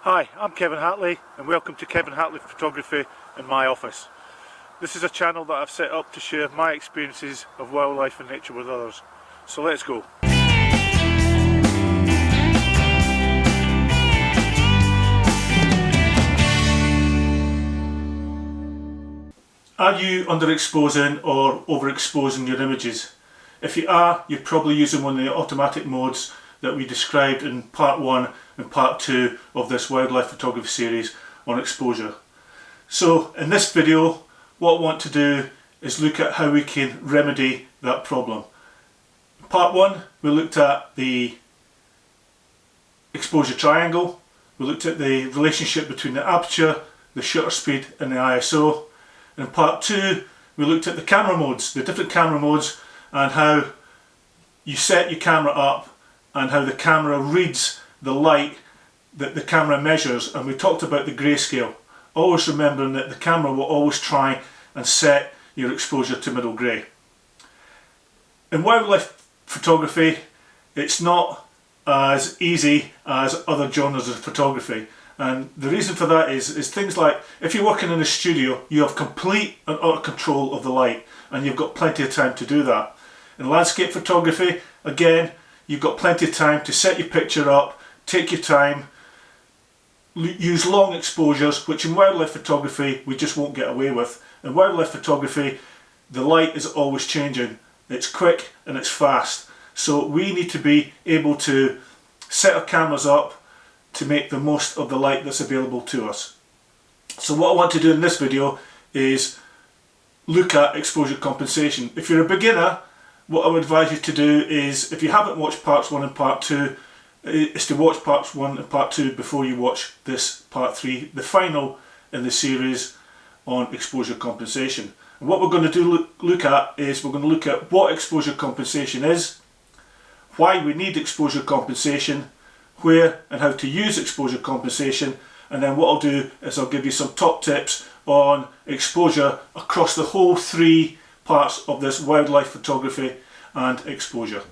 Hi, I'm Kevin Hatley and welcome to Kevin Hatley Photography in my office. This is a channel that I've set up to share my experiences of wildlife and nature with others. So let's go. Are you underexposing or overexposing your images? If you are, you're probably using one of the automatic modes that we described in part 1 and part 2 of this wildlife photography series on exposure. So in this video, what I want to do is look at how we can remedy that problem. In part 1, we looked at the exposure triangle, we looked at the relationship between the aperture, the shutter speed and the ISO. In part 2, we looked at the camera modes, the different camera modes, and how you set your camera up and how the camera reads the light that the camera measures, and we talked about the grayscale. Always remembering that the camera will always try and set your exposure to middle grey. In wildlife photography, it's not as easy as other genres of photography, and the reason for that is things like, if you're working in a studio, you have complete and utter control of the light, and you've got plenty of time to do that. In landscape photography, again, you've got plenty of time to set your picture up, take your time, use long exposures, which in wildlife photography we just won't get away with. In wildlife photography, the light is always changing. It's quick and it's fast. So we need to be able to set our cameras up to make the most of the light that's available to us. So what I want to do in this video is look at exposure compensation. If you're a beginner, what I would advise you to do is, if you haven't watched parts 1 and part 2, is to watch parts 1 and part 2 before you watch this part 3, the final in the series on exposure compensation. And what we're going to look at is we're going to look at what exposure compensation is, why we need exposure compensation, where and how to use exposure compensation, and then what I'll do is I'll give you some top tips on exposure across the whole 3 parts of this wildlife photography and exposure.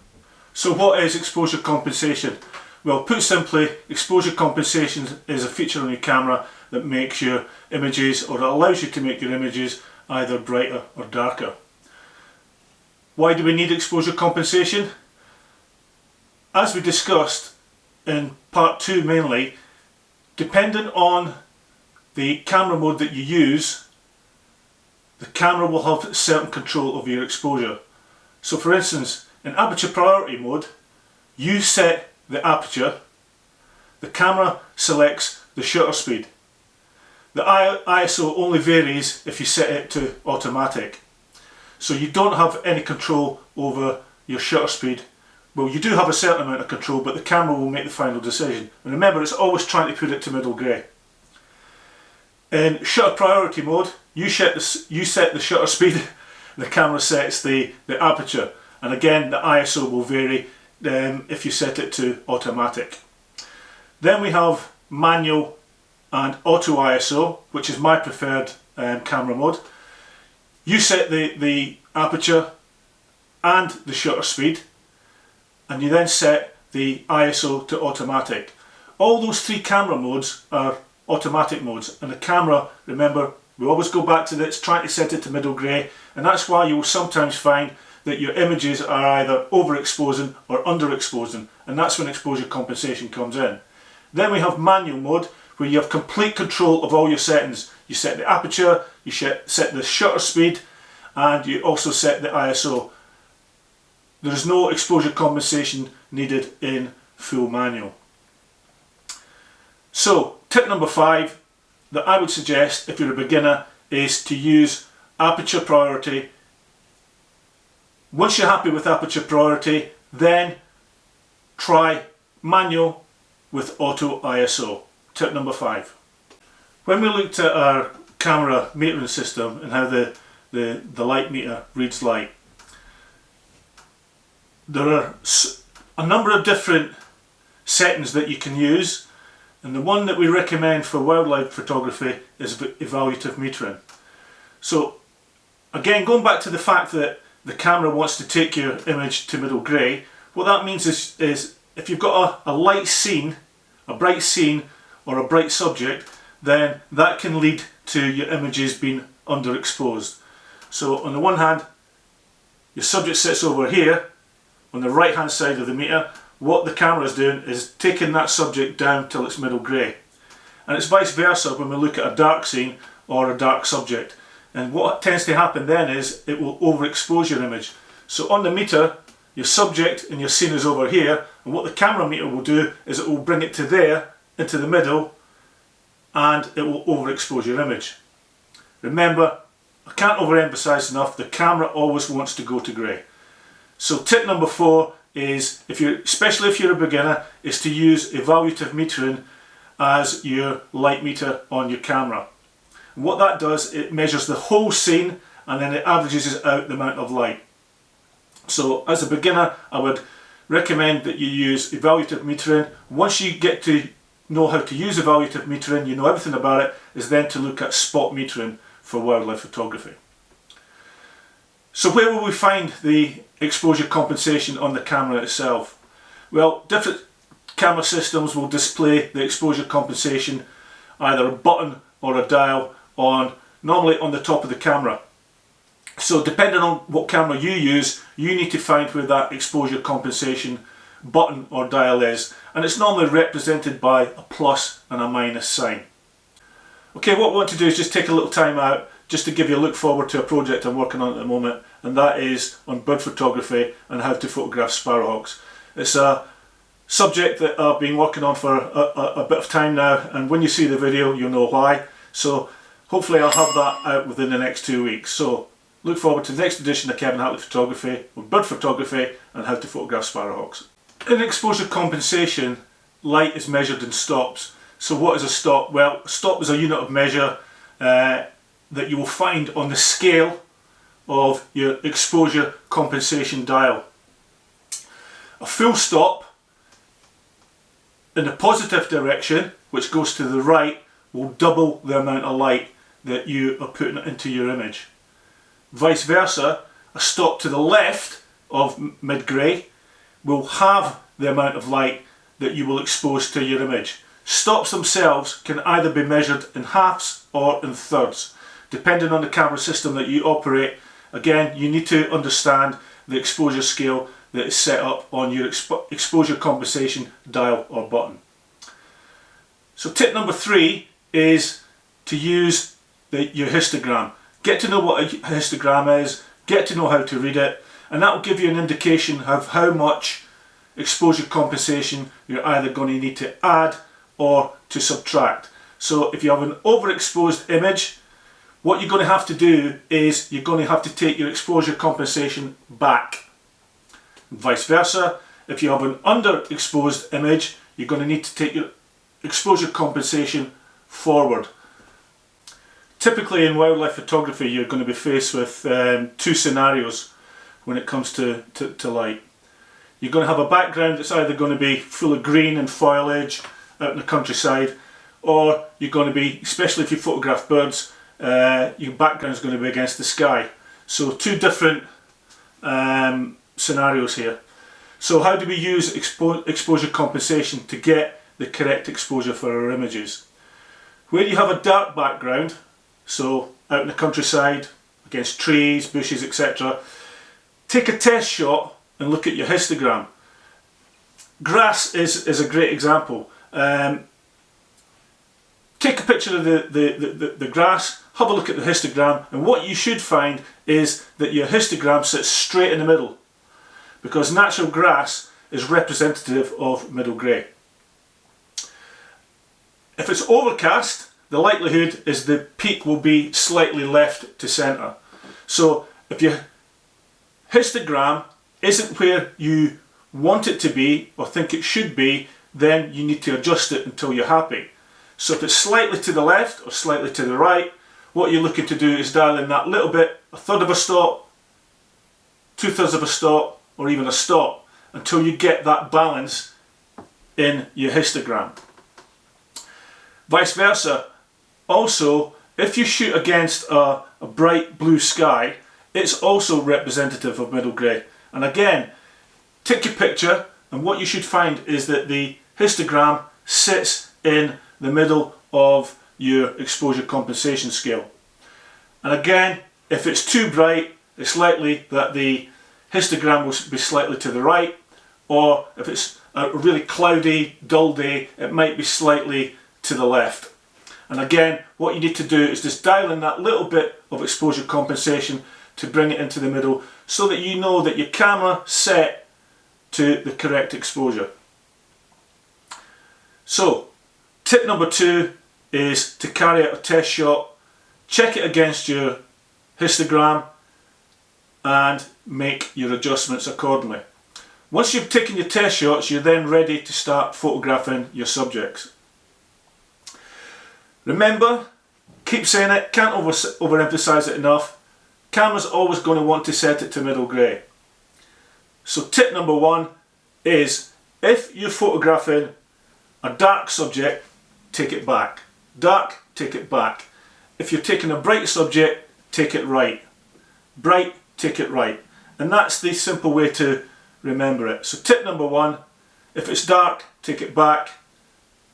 So what is exposure compensation? Well, put simply, exposure compensation is a feature on your camera that makes your images, or allows you to make your images, either brighter or darker. Why do we need exposure compensation? As we discussed in part 2 mainly, depending on the camera mode that you use, the camera will have certain control over your exposure. So for instance, in aperture priority mode, you set the aperture, the camera selects the shutter speed. The ISO only varies if you set it to automatic. So you don't have any control over your shutter speed. Well, you do have a certain amount of control, but the camera will make the final decision. And remember, it's always trying to put it to middle grey. In shutter priority mode, you set the shutter speed, the camera sets the aperture, and again the ISO will vary if you set it to automatic. Then we have manual and auto ISO, which is my preferred camera mode. You set the aperture and the shutter speed, and you then set the ISO to automatic. All those 3 camera modes are automatic modes, and the camera, remember, we always go back to this, trying to set it to middle grey, and that's why you will sometimes find that your images are either overexposing or underexposing, and that's when exposure compensation comes in. Then we have manual mode, where you have complete control of all your settings. You set the aperture, you set the shutter speed, and you also set the ISO. There is no exposure compensation needed in full manual. So, tip number 5 that I would suggest if you're a beginner is to use aperture priority. Once you're happy with aperture priority, then try manual with auto ISO. Tip number 5. When we looked at our camera metering system and how the light meter reads light, there are a number of different settings that you can use, and the one that we recommend for wildlife photography is evaluative metering. So again, going back to the fact that the camera wants to take your image to middle grey, what that means is if you've got a light scene, a bright scene or a bright subject, then that can lead to your images being underexposed. So on the one hand, your subject sits over here on the right hand side of the meter. What the camera is doing is taking that subject down till it's middle grey. And it's vice versa when we look at a dark scene or a dark subject. And what tends to happen then is it will overexpose your image. So on the meter, your subject and your scene is over here, and what the camera meter will do is it will bring it to there, into the middle, and it will overexpose your image. Remember, I can't overemphasize enough, the camera always wants to go to grey. So tip number 4 is, especially if you're a beginner, is to use evaluative metering as your light meter on your camera. And what that does, it measures the whole scene and then it averages out the amount of light. So as a beginner, I would recommend that you use evaluative metering. Once you get to know how to use evaluative metering, you know everything about it, is then to look at spot metering for wildlife photography. So where will we find the exposure compensation on the camera itself? Well, different camera systems will display the exposure compensation, either a button or a dial, normally on the top of the camera. So depending on what camera you use, you need to find where that exposure compensation button or dial is, and it's normally represented by a plus and a minus sign. Okay, what we want to do is just take a little time out just to give you a look forward to a project I'm working on at the moment, and that is on bird photography and how to photograph sparrowhawks. It's a subject that I've been working on for a bit of time now, and when you see the video you'll know why. So hopefully I'll have that out within the next 2 weeks. So look forward to the next edition of Kevin Hatley Photography on bird photography and how to photograph sparrowhawks. In exposure compensation, light is measured in stops. So what is a stop? Well, a stop is a unit of measure that you will find on the scale of your exposure compensation dial. A full stop in the positive direction, which goes to the right, will double the amount of light that you are putting into your image. Vice versa, a stop to the left of mid-grey will halve the amount of light that you will expose to your image. Stops themselves can either be measured in halves or in thirds, depending on the camera system that you operate. Again, you need to understand the exposure scale that is set up on your exposure compensation dial or button. So tip number 3 is to use your histogram. Get to know what a histogram is, get to know how to read it, and that will give you an indication of how much exposure compensation you're either going to need to add or to subtract. So if you have an overexposed image, what you're going to have to do is you're going to have to take your exposure compensation back. Vice versa, if you have an underexposed image, you're going to need to take your exposure compensation forward. Typically in wildlife photography you're going to be faced with 2 scenarios when it comes to light. You're going to have a background that's either going to be full of green and foliage out in the countryside, or you're going to be, especially if you photograph birds, your background is going to be against the sky. So 2 different scenarios here. So how do we use exposure compensation to get the correct exposure for our images? Where you have a dark background, so out in the countryside, against trees, bushes, etc., take a test shot and look at your histogram. Grass is a great example. Take a picture of the grass, have a look at the histogram, and what you should find is that your histogram sits straight in the middle, because natural grass is representative of middle grey. If it's overcast, the likelihood is the peak will be slightly left to centre. So if your histogram isn't where you want it to be or think it should be, then you need to adjust it until you're happy. So if it's slightly to the left or slightly to the right, what you're looking to do is dial in that little bit, a third of a stop, 2/3 of a stop, or even a stop, until you get that balance in your histogram. Vice versa. Also, if you shoot against a bright blue sky, it's also representative of middle grey. And again, take your picture, and what you should find is that the histogram sits in the middle of your exposure compensation scale. And again, if it's too bright, it's likely that the histogram will be slightly to the right, or if it's a really cloudy, dull day, it might be slightly to the left. And again, what you need to do is just dial in that little bit of exposure compensation to bring it into the middle, so that you know that your camera set to the correct exposure. So, tip number 2 is to carry out a test shot, check it against your histogram and make your adjustments accordingly. Once you've taken your test shots, you're then ready to start photographing your subjects. Remember, keep saying it, can't overemphasize it enough, camera's always going to want to set it to middle grey. So tip number 1 is, if you're photographing a dark subject, take it back. Dark, take it back. If you're taking a bright subject, take it right. Bright, take it right. And that's the simple way to remember it. So tip number 1, if it's dark, take it back.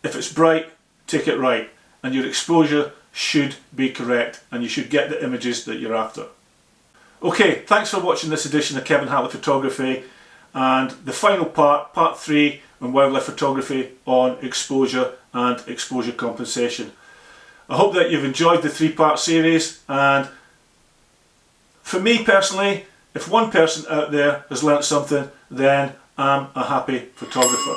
If it's bright, take it right. And your exposure should be correct, and you should get the images that you're after. Okay, thanks for watching this edition of Kevin Hatley Photography, and the final part, part 3 on wildlife photography on exposure and exposure compensation. I hope that you've enjoyed the 3-part series, and for me personally, if one person out there has learnt something, then I'm a happy photographer.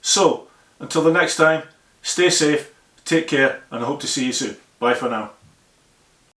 So, until the next time, stay safe, take care, and I hope to see you soon. Bye for now.